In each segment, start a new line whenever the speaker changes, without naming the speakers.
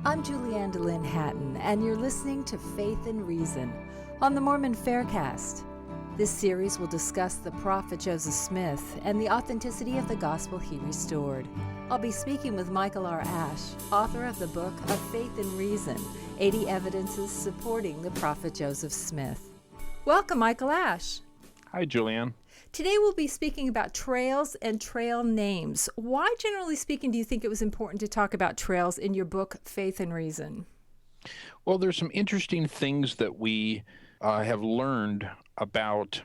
I'm Julianne DeLynn Hatton, and you're listening to Faith and Reason on the Mormon Faircast. This series will discuss the prophet Joseph Smith and the authenticity of the gospel he restored. I'll be speaking with Michael R. Ash, author of the book of Faith and Reason, 80 Evidences Supporting the Prophet Joseph Smith. Welcome, Michael Ash.
Hi, Julianne.
Today we'll be speaking about trails and trail names. Why, generally speaking, do you think it was important to talk about trails in your book, Faith and Reason?
Well, there's some interesting things that we have learned about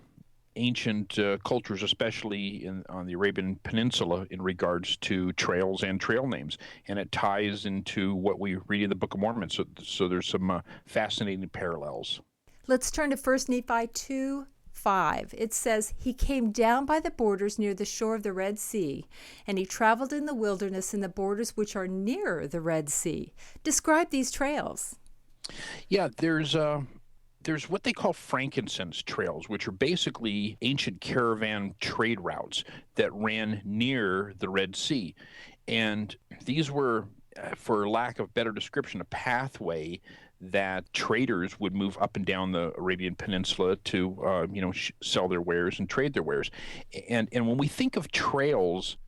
ancient cultures, especially on the Arabian Peninsula, in regards to trails and trail names. And it ties into what we read in the Book of Mormon. So there's some fascinating parallels.
Let's turn to 1 Nephi 2:5. It says, "He came down by the borders near the shore of the Red Sea, and he traveled in the wilderness in the borders which are nearer the Red Sea." Describe these trails.
Yeah, there's what they call Frankincense Trails, which are basically ancient caravan trade routes that ran near the Red Sea. And these were, for lack of better description, a pathway that traders would move up and down the Arabian Peninsula to, sell their wares and trade their wares. And when we think of trails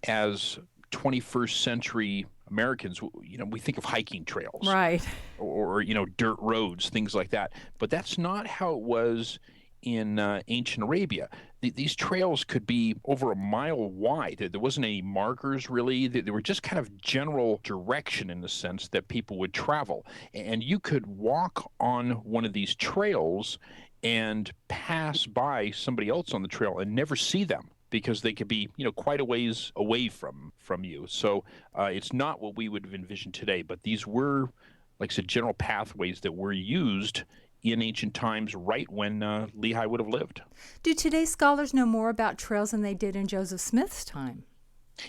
as 21st century Americans, we think of hiking trails,
Right?
or dirt roads, things like that. But that's not how it was in ancient Arabia. These trails could be over a mile wide. There wasn't any markers, really. They were just kind of general direction in the sense that people would travel. And you could walk on one of these trails and pass by somebody else on the trail and never see them, because they could be, quite a ways away from you. So it's not what we would have envisioned today, but these were, like I said, general pathways that were used in ancient times, right when Lehi would have lived.
Do today's scholars know more about trails than they did in Joseph Smith's time?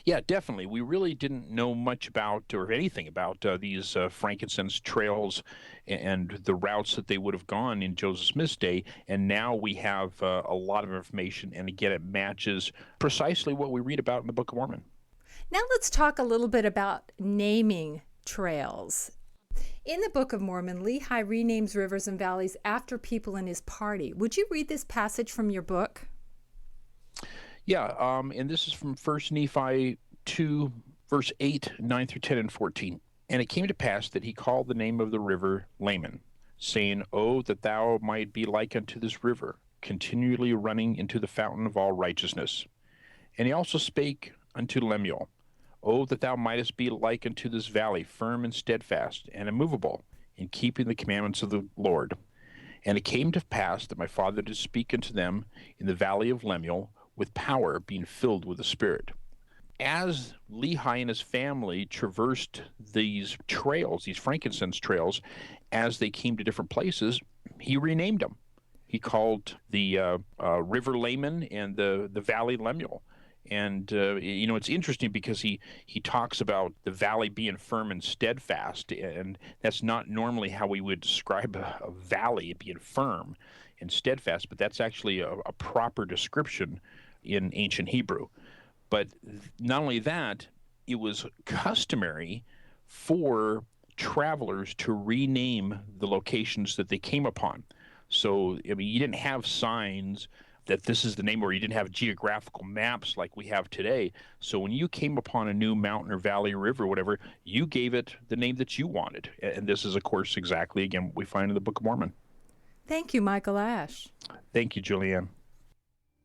Yeah, definitely. We really didn't know much about, or anything about, these frankincense trails and the routes that they would have gone in Joseph Smith's day. And now we have a lot of information, and again, it matches precisely what we read about in the Book of Mormon.
Now let's talk a little bit about naming trails. In the Book of Mormon, Lehi renames rivers and valleys after people in his party. Would you read this passage from your book?
Yeah, and this is from 1 Nephi 2, verse 8, 9 through 10 and 14. "And it came to pass that he called the name of the river Laman, saying, Oh, that thou might be like unto this river, continually running into the fountain of all righteousness. And he also spake unto Lemuel, Oh, that thou mightest be like unto this valley, firm and steadfast, and immovable, in keeping the commandments of the Lord. And it came to pass that my father did speak unto them in the valley of Lemuel, with power, being filled with the Spirit." As Lehi and his family traversed these trails, these frankincense trails, as they came to different places, he renamed them. He called the river Laman and the valley Lemuel. And, it's interesting because he talks about the valley being firm and steadfast, and that's not normally how we would describe a valley being firm and steadfast, but that's actually a proper description in ancient Hebrew. But not only that, it was customary for travelers to rename the locations that they came upon. So, you didn't have signs that this is the name, or you didn't have geographical maps like we have today. So when you came upon a new mountain or valley or river or whatever, you gave it the name that you wanted. And this is, of course, exactly, again, what we find in the Book of Mormon.
Thank you, Michael Ash.
Thank you, Julianne.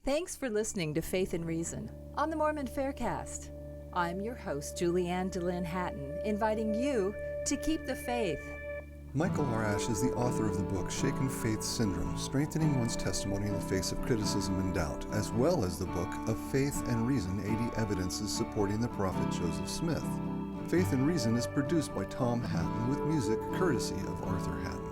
Thanks for listening to Faith and Reason on the Mormon Faircast. I'm your host, Julianne DeLynn Hatton, inviting you to keep the faith.
Michael R. Ash is the author of the book Shaken Faith Syndrome, Strengthening One's Testimony in the Face of Criticism and Doubt, as well as the book of Faith and Reason, 80 Evidences Supporting the Prophet Joseph Smith. Faith and Reason is produced by Tom Hatton with music courtesy of Arthur Hatton.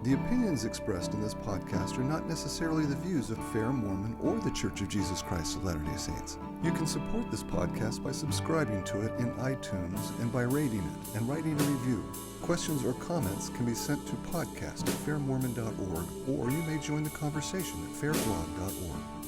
The opinions expressed in this podcast are not necessarily the views of Fair Mormon or the Church of Jesus Christ of Latter-day Saints. You can support this podcast by subscribing to it in iTunes and by rating it and writing a review. Questions or comments can be sent to podcast@fairmormon.org, or you may join the conversation at fairblog.org.